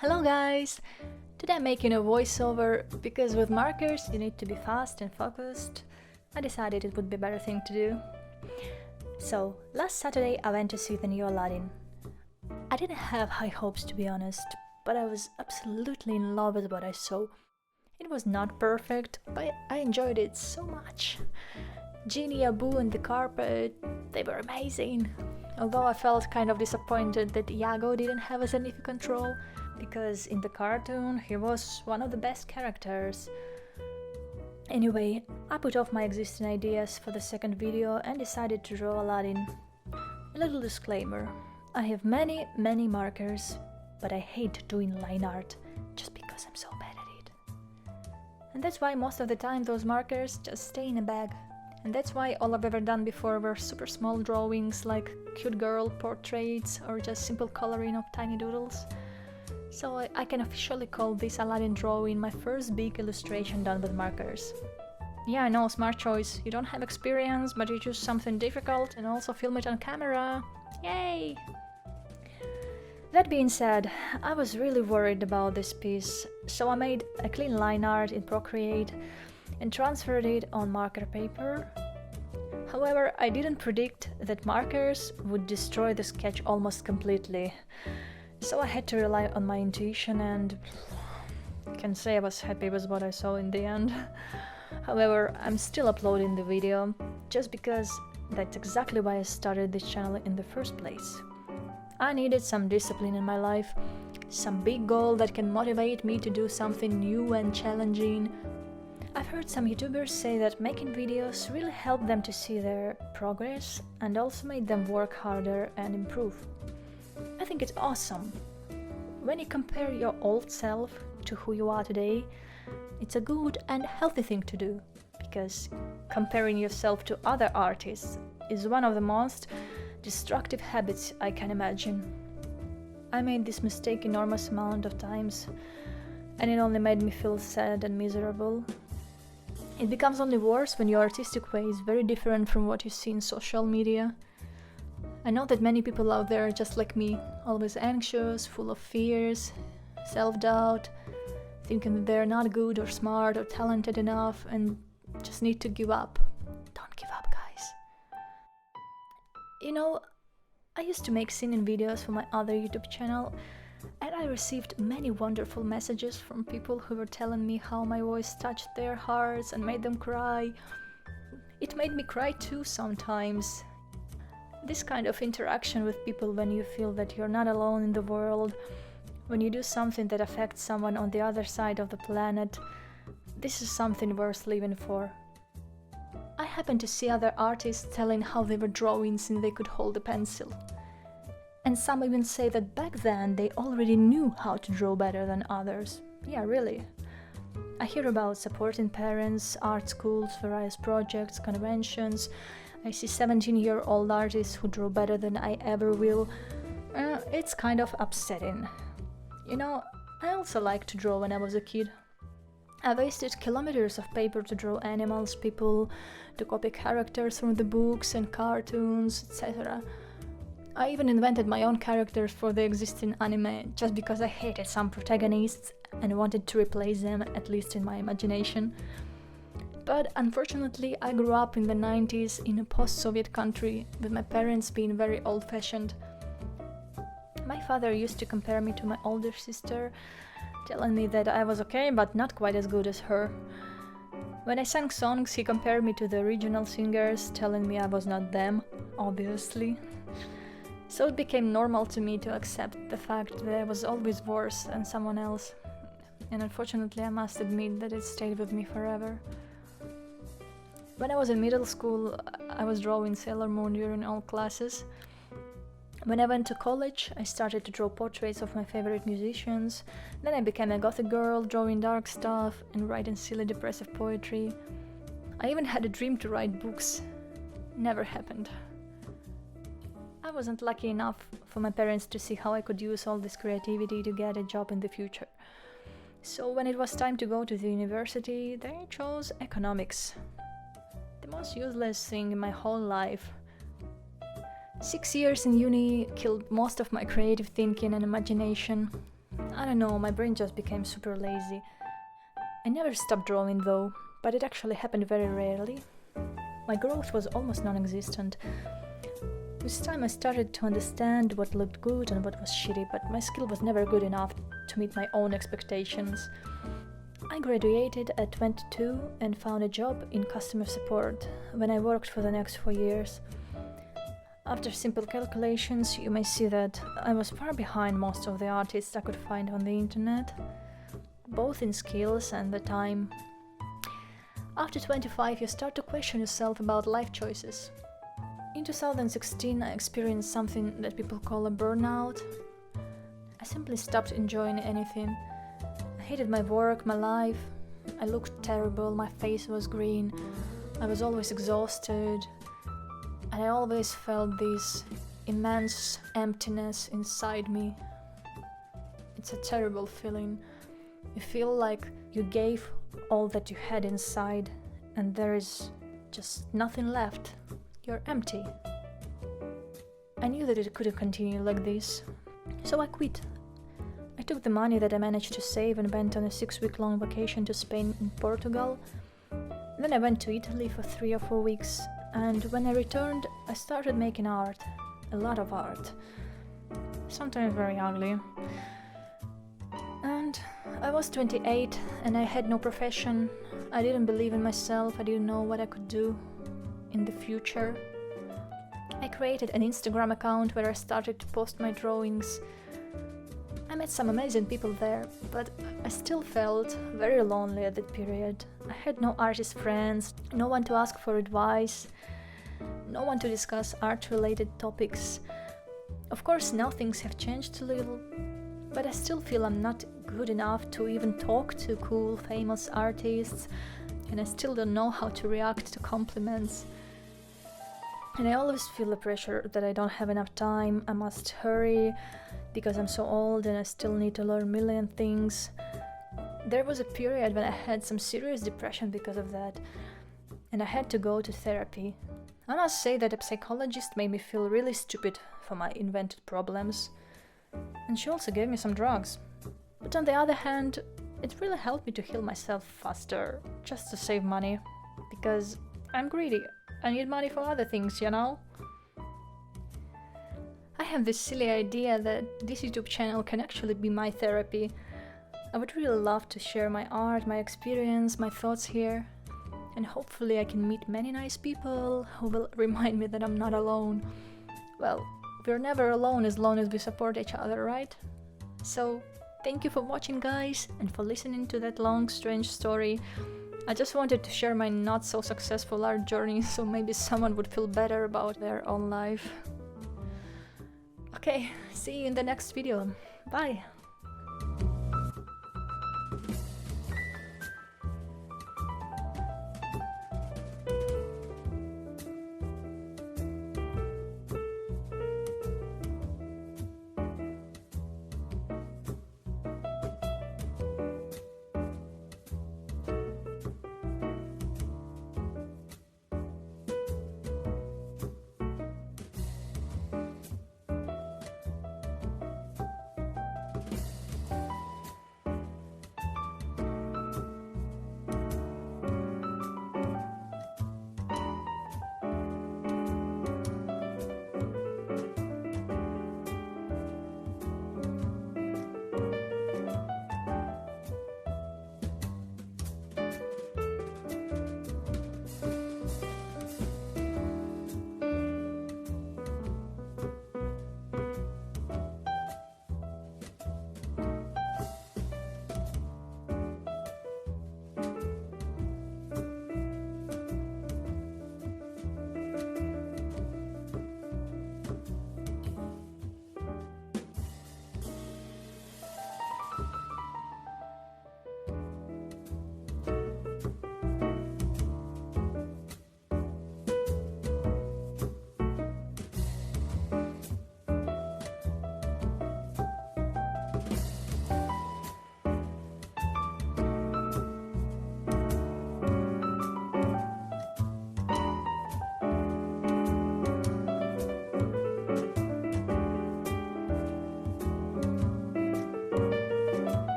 Hello guys! Today I'm making a voiceover because with markers you need to be fast and focused. I decided it would be a better thing to do. So, last Saturday I went to see the new Aladdin. I didn't have high hopes to be honest, but I was absolutely in love with what I saw. It was not perfect, but I enjoyed it so much. Genie, Abu and the carpet, they were amazing. Although I felt kind of disappointed that Iago didn't have a significant role, because in the cartoon he was one of the best characters. Anyway, I put off my existing ideas for the second video and decided to draw Aladdin. A little disclaimer, I have many markers, but I hate doing line art just because I'm so bad at it. And that's why most of the time those markers just stay in a bag. And that's why all I've ever done before were super small drawings like cute girl portraits or just simple coloring of tiny doodles. So I can officially call this Aladdin drawing my first big illustration done with markers. Yeah, I know, smart choice. You don't have experience, but you choose something difficult and also film it on camera. Yay! That being said, I was really worried about this piece, so I made a clean line art in Procreate and transferred it on marker paper. However, I didn't predict that markers would destroy the sketch almost completely. So I had to rely on my intuition and I can say I was happy with what I saw in the end. However, I'm still uploading the video just because that's exactly why I started this channel in the first place. I needed some discipline in my life, some big goal that can motivate me to do something new and challenging. I've heard some YouTubers say that making videos really helped them to see their progress and also made them work harder and improve. I think it's awesome. When you compare your old self to who you are today, it's a good and healthy thing to do, because comparing yourself to other artists is one of the most destructive habits I can imagine. I made this mistake enormous amount of times, and it only made me feel sad and miserable. It becomes only worse when your artistic way is very different from what you see in social media. I know that many people out there are just like me, always anxious, full of fears, self-doubt, thinking that they're not good or smart or talented enough and just need to give up. Don't give up, guys. You know, I used to make singing videos for my other YouTube channel, and I received many wonderful messages from people who were telling me how my voice touched their hearts and made them cry. It made me cry too sometimes. This kind of interaction with people when you feel that you're not alone in the world, when you do something that affects someone on the other side of the planet, this is something worth living for. I happened to see other artists telling how they were drawing since they could hold a pencil. And some even say that back then they already knew how to draw better than others. Yeah, really. I hear about supporting parents, art schools, various projects, conventions. I see 17-year-old artists who draw better than I ever will. It's kind of upsetting. You know, I also liked to draw when I was a kid. I wasted kilometers of paper to draw animals, people, to copy characters from the books and cartoons, etc. I even invented my own characters for the existing anime just because I hated some protagonists and wanted to replace them, at least in my imagination. But unfortunately, I grew up in the 90s in a post-Soviet country, with my parents being very old-fashioned. My father used to compare me to my older sister, telling me that I was okay, but not quite as good as her. When I sang songs, he compared me to the original singers, telling me I was not them, obviously. So it became normal to me to accept the fact that I was always worse than someone else. And unfortunately, I must admit that it stayed with me forever. When I was in middle school, I was drawing Sailor Moon during all classes. When I went to college, I started to draw portraits of my favorite musicians. Then I became a gothic girl, drawing dark stuff and writing silly depressive poetry. I even had a dream to write books. Never happened. I wasn't lucky enough for my parents to see how I could use all this creativity to get a job in the future. So when it was time to go to the university, they chose economics. The most useless thing in my whole life. 6 years in uni killed most of my creative thinking and imagination. I don't know, my brain just became super lazy. I never stopped drawing though, but it actually happened very rarely. My growth was almost non-existent. With time I started to understand what looked good and what was shitty, but my skill was never good enough to meet my own expectations. I graduated at 22 and found a job in customer support when I worked for the next 4 years. After simple calculations, you may see that I was far behind most of the artists I could find on the internet, both in skills and the time. After 25, you start to question yourself about life choices. In 2016, I experienced something that people call a burnout. I simply stopped enjoying anything. I hated my work, my life. I looked terrible, my face was green. I was always exhausted. And I always felt this immense emptiness inside me. It's a terrible feeling. You feel like you gave all that you had inside, and there is just nothing left. You're empty. I knew that it couldn't continue like this, so I quit. I took the money that I managed to save and went on a 6-week-long vacation to Spain and Portugal. Then I went to Italy for 3 or 4 weeks, and when I returned, I started making art. A lot of art. Sometimes very ugly. And I was 28 and I had no profession. I didn't believe in myself. I didn't know what I could do in the future. I created an Instagram account where I started to post my drawings. I met some amazing people there, but I still felt very lonely at that period. I had no artist friends, no one to ask for advice, no one to discuss art-related topics. Of course, now things have changed a little, but I still feel I'm not good enough to even talk to cool, famous artists, and I still don't know how to react to compliments. And I always feel the pressure that I don't have enough time, I must hurry, because I'm so old and I still need to learn a million things. There was a period when I had some serious depression because of that, and I had to go to therapy. I must say that a psychologist made me feel really stupid for my invented problems, and she also gave me some drugs. But on the other hand, it really helped me to heal myself faster, just to save money, because I'm greedy. I need money for other things, you know? I have this silly idea that this YouTube channel can actually be my therapy. I would really love to share my art, my experience, my thoughts here. And hopefully I can meet many nice people who will remind me that I'm not alone. Well, we're never alone as long as we support each other, right? So, thank you for watching, guys, and for listening to that long, strange story. I just wanted to share my not so successful art journey, so maybe someone would feel better about their own life. Okay, see you in the next video. Bye!